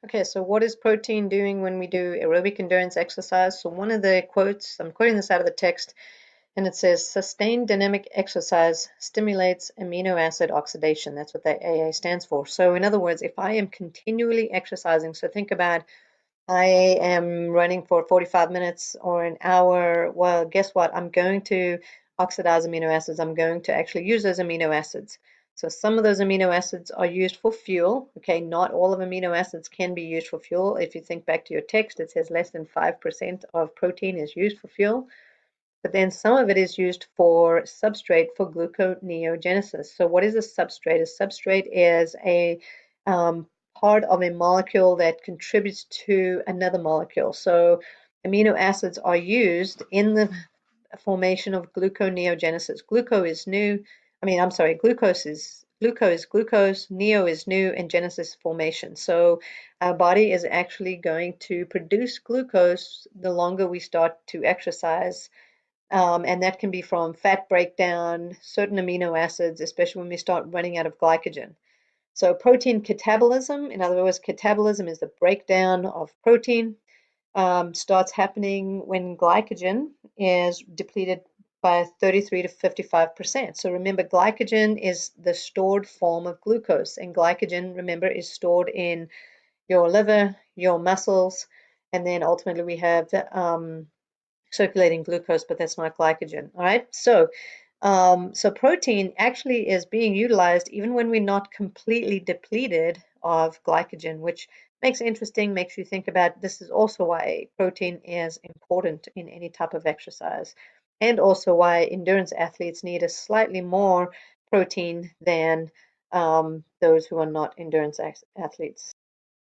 Okay, so what is protein doing when we do aerobic endurance exercise? So one of the quotes, I'm quoting this out of the text, and it says sustained dynamic exercise stimulates amino acid oxidation. That's what the AA stands for. So in other words, if I am continually exercising, so think about I am running for 45 minutes or an hour, well, guess what? I'm going to oxidize amino acids. I'm going to actually use those amino acids. So some of those amino acids are used for fuel. Okay, not all of amino acids can be used for fuel. If you think back to your text, it says less than 5% of protein is used for fuel. But then some of it is used for substrate for gluconeogenesis. So what is a substrate? A substrate is a um, part of a molecule that contributes to another molecule. So amino acids are used in the formation of gluconeogenesis. Glucose is glucose, neo is new, and genesis formation. So our body is actually going to produce glucose the longer we start to exercise, and that can be from fat breakdown, certain amino acids, especially when we start running out of glycogen. So protein catabolism, in other words, catabolism is the breakdown of protein, starts happening when glycogen is depleted by 33 to 55%. So remember, glycogen is the stored form of glucose, and glycogen, remember, is stored in your liver, your muscles, and then ultimately we have circulating glucose, but that's not glycogen. All right, so protein actually is being utilized even when we're not completely depleted of glycogen, which makes it interesting, makes you think about this is also why protein is important in any type of exercise, and also why endurance athletes need a slightly more protein than those who are not endurance athletes.